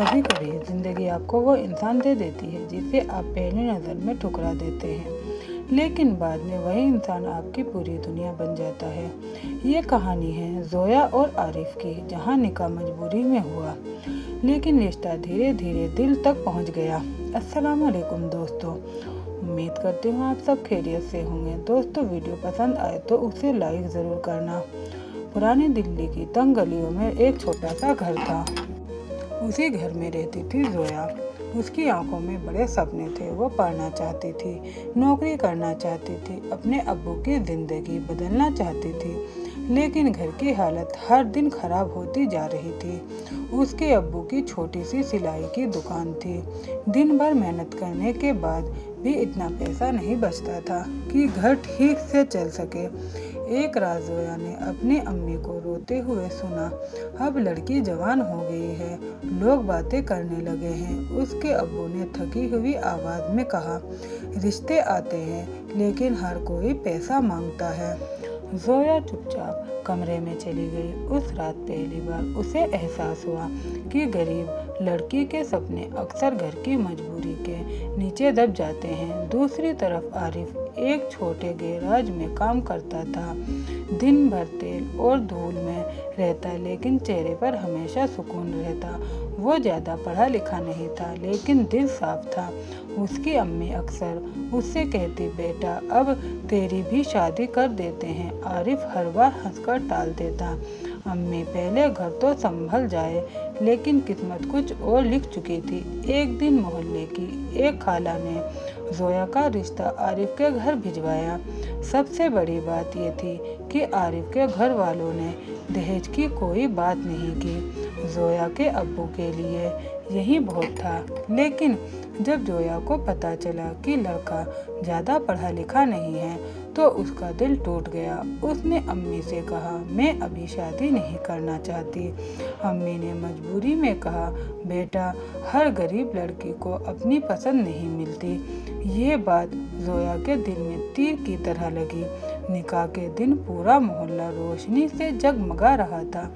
कभी कभी जिंदगी आपको वो इंसान दे देती है जिसे आप पहली नज़र में ठुकरा देते हैं, लेकिन बाद में वही इंसान आपकी पूरी दुनिया बन जाता है। ये कहानी है जोया और आरिफ की, जहाँ निकाह मजबूरी में हुआ लेकिन रिश्ता धीरे धीरे दिल तक पहुँच गया। अस्सलाम वालेकुम दोस्तों, उम्मीद करती हूँ आप सब खैरियत से होंगे। दोस्तों, वीडियो पसंद आए तो उसे लाइक ज़रूर करना। पुरानी दिल्ली की तंग गलियों में एक छोटा सा घर था। उसी घर में रहती थी जोया। उसकी आंखों में बड़े सपने थे। वो पढ़ना चाहती थी, नौकरी करना चाहती थी, अपने अब्बू की ज़िंदगी बदलना चाहती थी, लेकिन घर की हालत हर दिन खराब होती जा रही थी। उसके अब्बू की छोटी सी सिलाई की दुकान थी। दिन भर मेहनत करने के बाद भी इतना पैसा नहीं बचता था कि घर ठीक से चल सके। एक रात जोया ने अपनी अम्मी को रोते हुए सुना, अब लड़की जवान हो गई है, लोग बातें करने लगे हैं। उसके अब्बू ने थकी हुई आवाज़ में कहा, रिश्ते आते हैं लेकिन हर कोई पैसा मांगता है। जोया चुपचाप कमरे में चली गई। उस रात पहली बार उसे एहसास हुआ कि गरीब लड़की के सपने अक्सर घर की मजबूरी के नीचे दब जाते हैं। दूसरी तरफ आरिफ एक छोटे गैराज में काम करता था। दिन भर तेल और धूल में रहता, लेकिन चेहरे पर हमेशा सुकून रहता। वो ज़्यादा पढ़ा लिखा नहीं था, लेकिन दिल साफ था। उसकी अम्मी अक्सर उससे कहती, बेटा अब तेरी भी शादी कर देते हैं। आरिफ हर बार हंसकर टाल देता, अम्मी पहले घर तो संभल जाए। लेकिन किस्मत कुछ और लिख चुकी थी। एक दिन मोहल्ले की एक खाला ने जोया का रिश्ता आरिफ के घर भिजवाया। सबसे बड़ी बात यह थी कि आरिफ के घर वालों ने दहेज की कोई बात नहीं की। जोया के अब्बू के लिए यही बहुत था। लेकिन जब जोया को पता चला कि लड़का ज़्यादा पढ़ा लिखा नहीं है तो उसका दिल टूट गया। उसने अम्मी से कहा, मैं अभी शादी नहीं करना चाहती। अम्मी ने मजबूरी में कहा, बेटा हर गरीब लड़की को अपनी पसंद नहीं मिलती। ये बात जोया के दिल में तीर की तरह लगी। निकाह के दिन पूरा मोहल्ला रोशनी से जगमगा रहा था,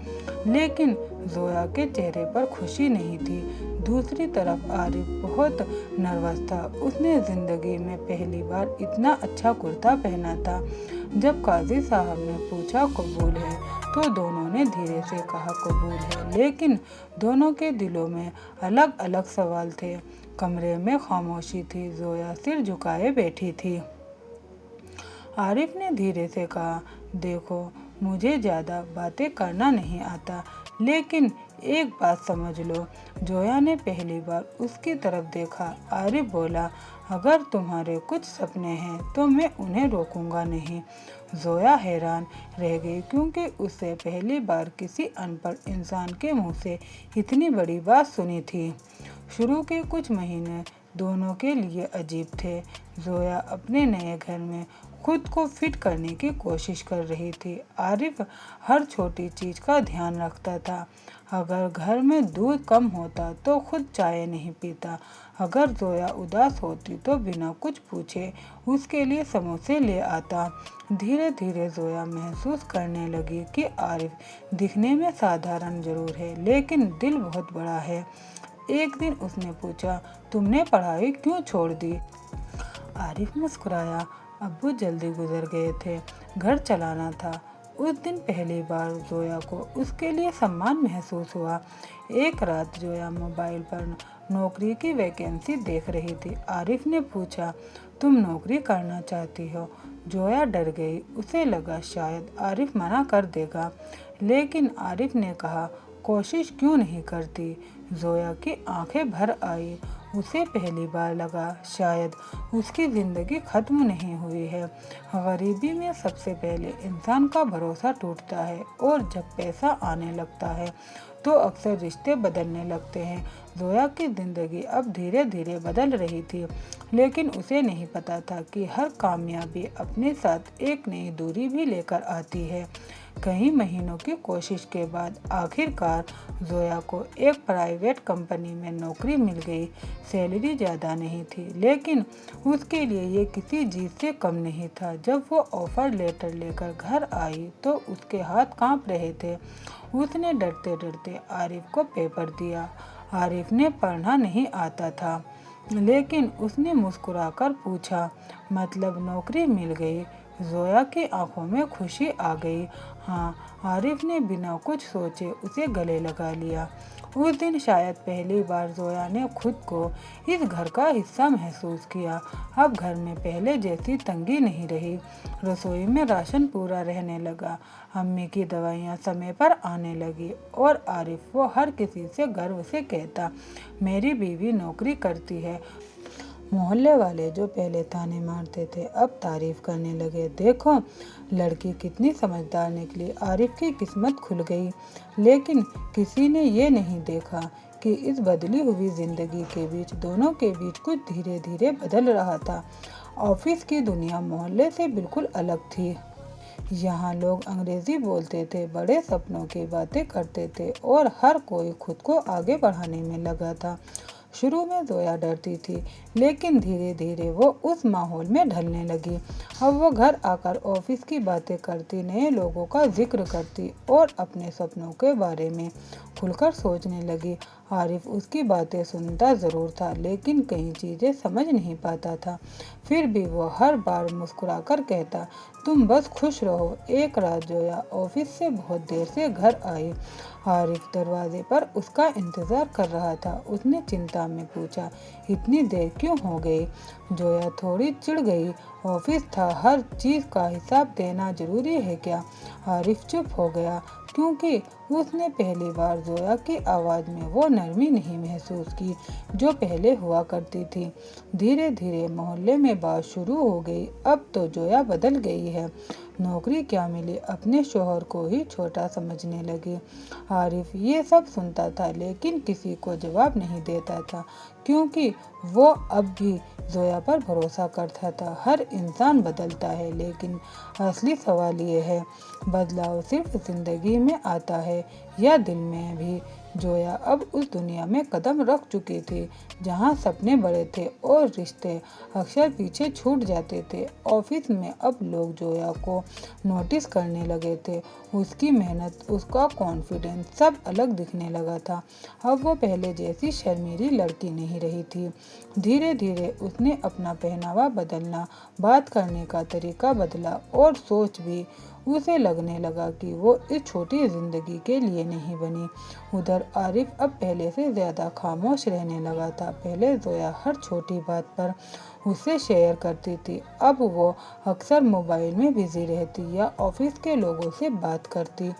लेकिन जोया के चेहरे पर खुशी नहीं थी। दूसरी तरफ आरिफ बहुत नर्वस था। उसने ज़िंदगी में पहली बार इतना अच्छा कुर्ता पहना था। जब काजी साहब ने पूछा कबूल है तो दोनों ने धीरे से कहा कबूल है, लेकिन दोनों के दिलों में अलग अलग सवाल थे। कमरे में खामोशी थी। जोया सिर झुकाए बैठी थी। आरिफ ने धीरे से कहा, देखो मुझे ज़्यादा बातें करना नहीं आता, लेकिन एक बात समझ लो। जोया ने पहली बार उसकी तरफ देखा। आरिफ बोला, अगर तुम्हारे कुछ सपने हैं तो मैं उन्हें रोकूंगा नहीं। जोया हैरान रह गई, क्योंकि उससे पहली बार किसी अनपढ़ इंसान के मुंह से इतनी बड़ी बात सुनी थी। शुरू के कुछ महीने दोनों के लिए अजीब थे। जोया अपने नए घर में खुद को फिट करने की कोशिश कर रही थी। आरिफ हर छोटी चीज़ का ध्यान रखता था। अगर घर में दूध कम होता तो खुद चाय नहीं पीता। अगर जोया उदास होती तो बिना कुछ पूछे उसके लिए समोसे ले आता। धीरे धीरे जोया महसूस करने लगी कि आरिफ दिखने में साधारण जरूर है, लेकिन दिल बहुत बड़ा है। एक दिन उसने पूछा, तुमने पढ़ाई क्यों छोड़ दी? आरिफ मुस्कुराया, अब्बू जल्दी गुजर गए थे, घर चलाना था। उस दिन पहली बार जोया को उसके लिए सम्मान महसूस हुआ। एक रात जोया मोबाइल पर नौकरी की वैकेंसी देख रही थी। आरिफ ने पूछा, तुम नौकरी करना चाहती हो? जोया डर गई। उसे लगा शायद आरिफ मना कर देगा, लेकिन आरिफ ने कहा, कोशिश क्यों नहीं करती? जोया की आंखें भर आई। उसे पहली बार लगा शायद उसकी ज़िंदगी ख़त्म नहीं हुई है। गरीबी में सबसे पहले इंसान का भरोसा टूटता है, और जब पैसा आने लगता है तो अक्सर रिश्ते बदलने लगते हैं। जोया की ज़िंदगी अब धीरे धीरे बदल रही थी, लेकिन उसे नहीं पता था कि हर कामयाबी अपने साथ एक नई दूरी भी लेकर आती है। कई महीनों की कोशिश के बाद आखिरकार जोया को एक प्राइवेट कंपनी में नौकरी मिल गई। सैलरी ज़्यादा नहीं थी, लेकिन उसके लिए ये किसी चीज़ से कम नहीं था। जब वो ऑफ़र लेटर लेकर घर आई तो उसके हाथ कांप रहे थे। उसने डरते डरते आरिफ को पेपर दिया। आरिफ ने पढ़ना नहीं आता था, लेकिन उसने मुस्कुराकर पूछा, मतलब नौकरी मिल गई? जोया की आंखों में खुशी आ गई। हाँ, आरिफ ने बिना कुछ सोचे उसे गले लगा लिया। उस दिन शायद पहली बार जोया ने खुद को इस घर का हिस्सा महसूस किया। अब घर में पहले जैसी तंगी नहीं रही। रसोई में राशन पूरा रहने लगा, अम्मी की दवाइयाँ समय पर आने लगी और आरिफ वो हर किसी से गर्व से कहता, मेरी बीवी नौकरी करती है। मोहल्ले वाले जो पहले ताने मारते थे अब तारीफ करने लगे। देखो, लड़की कितनी समझदार निकली, आरिफ की किस्मत खुल गई। लेकिन किसी ने ये नहीं देखा कि इस बदली हुई जिंदगी के बीच दोनों के बीच कुछ धीरे धीरे बदल रहा था। ऑफिस की दुनिया मोहल्ले से बिल्कुल अलग थी। यहाँ लोग अंग्रेजी बोलते थे, बड़े सपनों की बातें करते थे और हर कोई खुद को आगे बढ़ाने में लगा था। शुरू में जोया डरती थी, लेकिन धीरे धीरे वो उस माहौल में ढलने लगी। अब वो घर आकर ऑफिस की बातें करती, नए लोगों का जिक्र करती और अपने सपनों के बारे में खुलकर सोचने लगी। आरिफ उसकी बातें सुनता ज़रूर था, लेकिन कई चीज़ें समझ नहीं पाता था। फिर भी वो हर बार मुस्कुराकर कहता, तुम बस खुश रहो। एक रात जोया ऑफिस से बहुत देर से घर आई। आरिफ दरवाजे पर उसका इंतज़ार कर रहा था। उसने चिंता में पूछा, इतनी देर क्यों हो गई? जोया थोड़ी चिढ़ गई। ऑफिस था, हर चीज़ का हिसाब देना जरूरी है क्या? आरिफ चुप हो गया, क्योंकि उसने पहली बार जोया की आवाज़ में वो नरमी नहीं महसूस की जो पहले हुआ करती थी। धीरे धीरे मोहल्ले में बात शुरू हो गई। अब तो जोया बदल गई है। नौकरी क्या मिली, अपने शोहर को ही छोटा समझने लगी। आरिफ ये सब सुनता था, लेकिन किसी को जवाब नहीं देता था, क्योंकि वो अब भी जोया पर भरोसा करता था। हर इंसान बदलता है, लेकिन असली सवाल ये है, बदलाव सिर्फ जिंदगी में आता है या दिल में भी? जोया अब उस दुनिया में कदम रख चुकी थी जहाँ सपने बड़े थे और रिश्ते अक्सर पीछे छूट जाते थे। ऑफिस में अब लोग जोया को नोटिस करने लगे थे। उसकी मेहनत, उसका कॉन्फिडेंस सब अलग दिखने लगा था। अब वो पहले जैसी शर्मीली लड़की नहीं रही थी। धीरे धीरे उसने अपना पहनावा बदलना, बात करने का तरीका बदला और सोच भी। उसे लगने लगा कि वो इस छोटी जिंदगी के लिए नहीं बनी। उधर आरिफ अब पहले से ज़्यादा खामोश रहने लगा था। पहले जोया हर छोटी बात पर उससे शेयर करती थी, अब वो अक्सर मोबाइल में बिजी रहती या ऑफिस के लोगों से बात करती।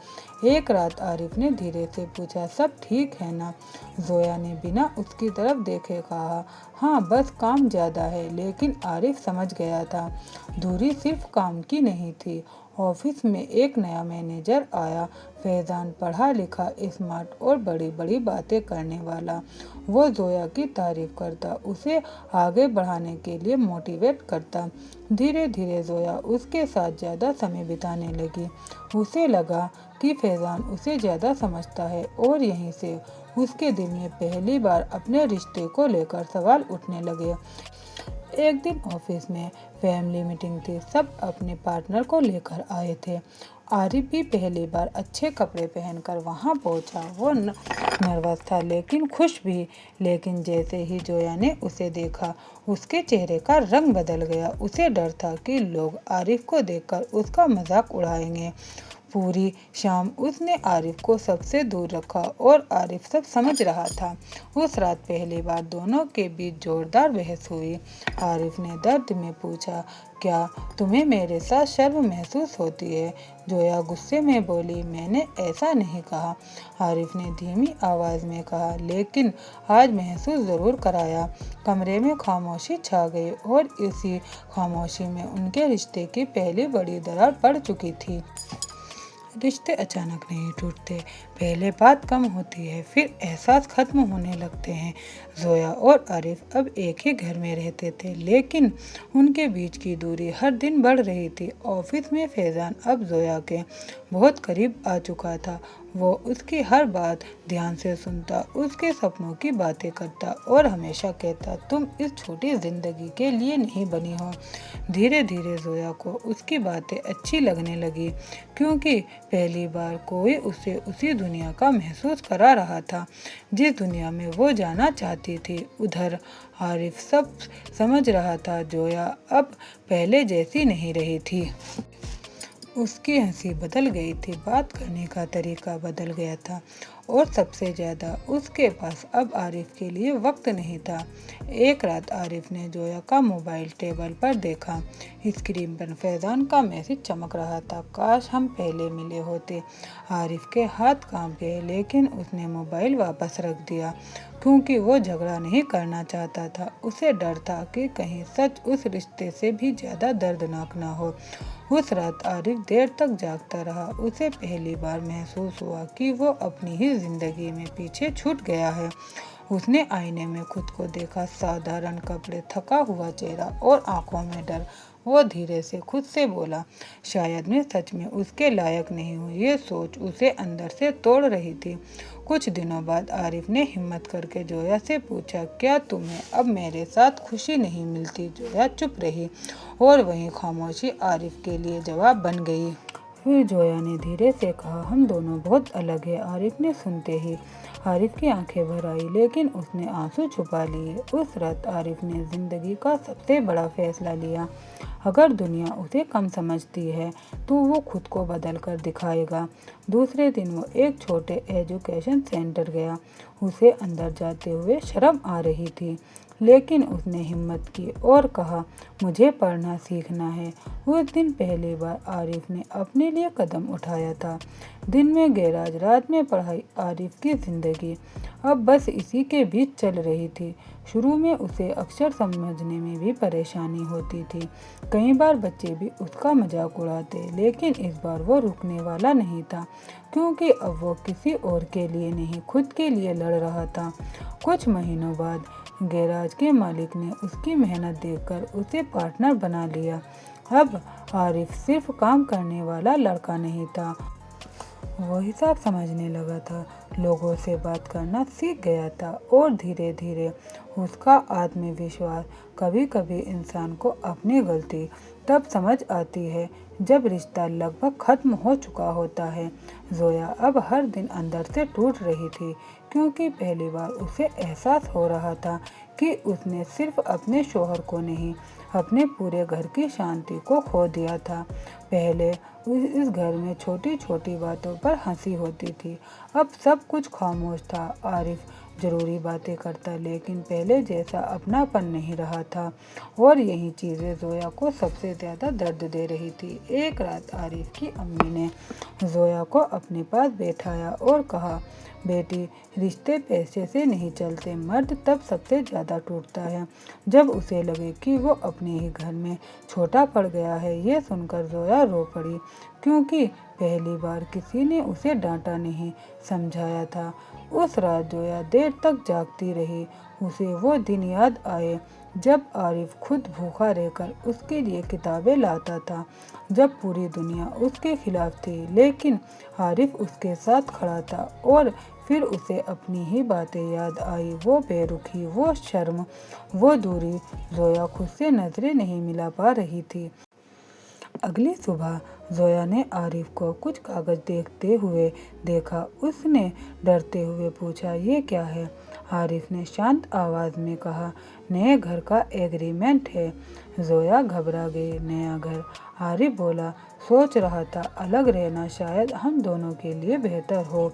एक रात आरिफ ने धीरे से पूछा, सब ठीक है ना? जोया ने बिना उसकी तरफ देखे कहा, हाँ, बस काम ज़्यादा है। लेकिन आरिफ समझ गया था, दूरी सिर्फ काम की नहीं थी। ऑफिस में एक नया मैनेजर आया, फैज़ान, पढ़ा लिखा, स्मार्ट और बड़ी बड़ी बातें करने वाला। वो जोया की तारीफ करता, उसे आगे बढ़ाने के लिए मोटिवेट करता। धीरे धीरे जोया उसके साथ ज़्यादा समय बिताने लगी। उसे लगा कि फैज़ान उसे ज़्यादा समझता है और यहीं से उसके दिल में पहली बार अपने रिश्ते को लेकर सवाल उठने लगे। एक दिन ऑफिस में फैमिली मीटिंग थी, सब अपने पार्टनर को लेकर आए थे। आरिफ भी पहली बार अच्छे कपड़े पहनकर वहां पहुंचा। वो नर्वस था, लेकिन खुश भी। लेकिन जैसे ही जोया ने उसे देखा, उसके चेहरे का रंग बदल गया। उसे डर था कि लोग आरिफ को देखकर उसका मजाक उड़ाएंगे। पूरी शाम उसने आरिफ को सबसे दूर रखा और आरिफ सब समझ रहा था। उस रात पहली बार दोनों के बीच जोरदार बहस हुई। आरिफ ने दर्द में पूछा, क्या तुम्हें मेरे साथ शर्म महसूस होती है? जोया गुस्से में बोली, मैंने ऐसा नहीं कहा। आरिफ ने धीमी आवाज़ में कहा, लेकिन आज महसूस ज़रूर कराया। कमरे में खामोशी छा गई और इसी खामोशी में उनके रिश्ते की पहली बड़ी दरार पड़ चुकी थी। रिश्ते अचानक नहीं टूटते, पहले बात कम होती है, फिर एहसास खत्म होने लगते हैं। जोया और आरिफ अब एक ही घर में रहते थे, लेकिन उनके बीच की दूरी हर दिन बढ़ रही थी। ऑफिस में फैज़ान अब जोया के बहुत करीब आ चुका था। वो उसकी हर बात ध्यान से सुनता, उसके सपनों की बातें करता और हमेशा कहता, तुम इस छोटी जिंदगी के लिए नहीं बनी हो। धीरे धीरे जोया को उसकी बातें अच्छी लगने लगी, क्योंकि पहली बार कोई उसे उसी दुनिया का महसूस करा रहा था, जिस दुनिया में वो जाना चाहती थी। उधर आरिफ सब समझ रहा था। जोया अब पहले जैसी नहीं रही थी। उसकी हंसी बदल गई थी, बात करने का तरीका बदल गया था और सबसे ज़्यादा उसके पास अब आरिफ के लिए वक्त नहीं था। एक रात आरिफ ने जोया का मोबाइल टेबल पर देखा। स्क्रीन पर फैज़ान का मैसेज चमक रहा था। काश हम पहले मिले होते। आरिफ के हाथ कांप गए, लेकिन उसने मोबाइल वापस रख दिया, क्योंकि वो झगड़ा नहीं करना चाहता था। उसे डर था कि कहीं सच उस रिश्ते से भी ज़्यादा दर्दनाक ना हो। उस रात आरिफ देर तक जागता रहा। उसे पहली बार महसूस हुआ कि वो अपनी ही जिंदगी में पीछे छूट गया है। उसने आईने में खुद को देखा, साधारण कपड़े, थका हुआ चेहरा और आंखों में डर। वो धीरे से खुद से बोला, शायद मैं सच में उसके लायक नहीं हूँ। ये सोच उसे अंदर से तोड़ रही थी। कुछ दिनों बाद आरिफ ने हिम्मत करके जोया से पूछा, क्या तुम्हें अब मेरे साथ खुशी नहीं मिलती? जोया चुप रही और वही खामोशी आरिफ के लिए जवाब बन गई। फिर जोया ने धीरे से कहा, हम दोनों बहुत अलग हैं। आरिफ ने सुनते ही आरिफ की आंखें भर आई, लेकिन उसने आंसू छुपा लिए। उस रात आरिफ ने जिंदगी का सबसे बड़ा फैसला लिया। अगर दुनिया उसे कम समझती है तो वो खुद को बदल कर दिखाएगा। दूसरे दिन वो एक छोटे एजुकेशन सेंटर गया। उसे अंदर जाते हुए शर्म आ रही थी, लेकिन उसने हिम्मत की और कहा, मुझे पढ़ना सीखना है। उस दिन पहली बार आरिफ ने अपने लिए कदम उठाया था। दिन में गैराज, रात में पढ़ाई। आरिफ की जिंदगी अब बस इसी के बीच चल रही थी। शुरू में उसे अक्षर समझने में भी परेशानी होती थी। कई बार बच्चे भी उसका मजाक उड़ाते, लेकिन इस बार वो रुकने वाला नहीं था, क्योंकि अब वो किसी और के लिए नहीं, खुद के लिए लड़ रहा था। कुछ महीनों बाद गैराज के मालिक ने उसकी मेहनत देखकर उसे पार्टनर बना लिया। अब आरिफ सिर्फ काम करने वाला लड़का नहीं था, वो हिसाब समझने लगा था, लोगों से बात करना सीख गया था और धीरे धीरे उसका आत्मविश्वास। कभी कभी इंसान को अपनी गलती तब समझ आती है जब रिश्ता लगभग खत्म हो चुका होता है। जोया अब हर दिन अंदर से टूट रही थी, क्योंकि पहली बार उसे एहसास हो रहा था कि उसने सिर्फ अपने शौहर को नहीं, अपने पूरे घर की शांति को खो दिया था। पहले इस घर में छोटी छोटी बातों पर हंसी होती थी, अब सब कुछ खामोश था। आरिफ ज़रूरी बातें करता, लेकिन पहले जैसा अपनापन नहीं रहा था, और यही चीज़ें जोया को सबसे ज़्यादा दर्द दे रही थी। एक रात आरिफ की अम्मी ने जोया को अपने पास बैठाया और कहा, बेटी, रिश्ते पैसे से नहीं चलते। मर्द तब सबसे ज़्यादा टूटता है जब उसे लगे कि वो अपने ही घर में छोटा पड़ गया है। ये सुनकर जोया रो पड़ी, क्योंकि पहली बार किसी ने उसे डांटा नहीं, समझाया था। उस रात जोया देर तक जागती रही। उसे वो दिन याद आए जब आरिफ खुद भूखा रहकर उसके लिए किताबें लाता था, जब पूरी दुनिया उसके खिलाफ थी, लेकिन आरिफ उसके साथ खड़ा था। और फिर उसे अपनी ही बातें याद आई, वो बेरुखी, वो शर्म, वो दूरी। जोया खुद से नजरें नहीं मिला पा रही थी। अगली सुबह जोया ने आरिफ को कुछ कागज देखते हुए देखा। उसने डरते हुए पूछा, ये क्या है? आरिफ ने शांत आवाज़ में कहा, नए घर का एग्रीमेंट है। जोया घबरा गई। नया घर? आरिफ बोला, सोच रहा था अलग रहना शायद हम दोनों के लिए बेहतर हो।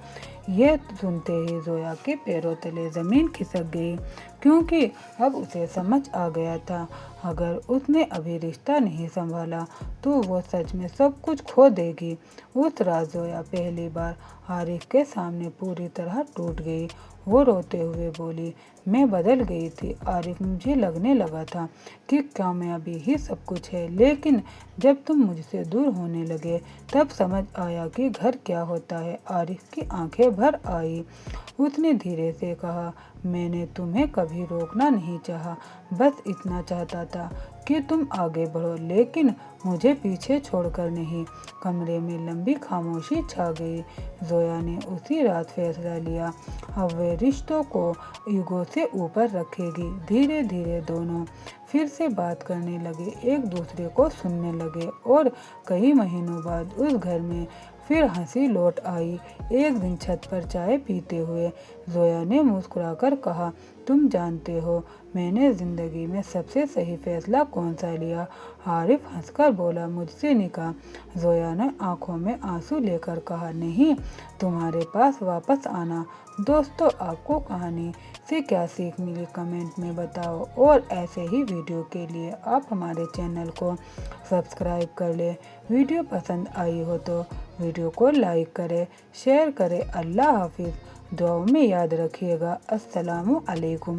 ये सुनते ही जोया के पैरों तले ज़मीन खिसक गई, क्योंकि अब उसे समझ आ गया था, अगर उसने अभी रिश्ता नहीं संभाला तो वो सच में सब कुछ खो देगी। उस रात जोया पहली बार आरिफ के सामने पूरी तरह टूट गई। वो रोते हुए बोली, मैं बदल गई थी आरिफ, मुझे लगने लगा था कि कामयाबी ही सब कुछ है, लेकिन जब तुम मुझसे दूर होने लगे तब समझ आया कि घर क्या होता है। आरिफ की आंखें भर आई। उसने धीरे से कहा, मैंने तुम्हें कभी रोकना नहीं चाहा, बस इतना चाहता था कि तुम आगे बढ़ो, लेकिन मुझे पीछे छोड़कर नहीं। कमरे में लंबी खामोशी छा गई। जोया ने उसी रात फैसला लिया, अब वे रिश्तों को ईगो से ऊपर रखेगी। धीरे धीरे दोनों फिर से बात करने लगे, एक दूसरे को सुनने लगे, और कई महीनों बाद उस घर में फिर हंसी लौट आई। एक दिन छत पर चाय पीते हुए जोया ने मुस्कुराकर कहा, तुम जानते हो मैंने ज़िंदगी में सबसे सही फैसला कौन सा लिया? आरिफ हंसकर बोला, मुझसे निकाह। जोया ने आंखों में आंसू लेकर कहा, नहीं, तुम्हारे पास वापस आना। दोस्तों, आपको कहानी से क्या सीख मिली कमेंट में बताओ, और ऐसे ही वीडियो के लिए आप हमारे चैनल को सब्सक्राइब कर लें। वीडियो पसंद आई हो तो वीडियो को लाइक करें, शेयर करें। अल्लाह हाफिज़। दुआओं में याद रखिएगा। अस्सलामु अलैकुम।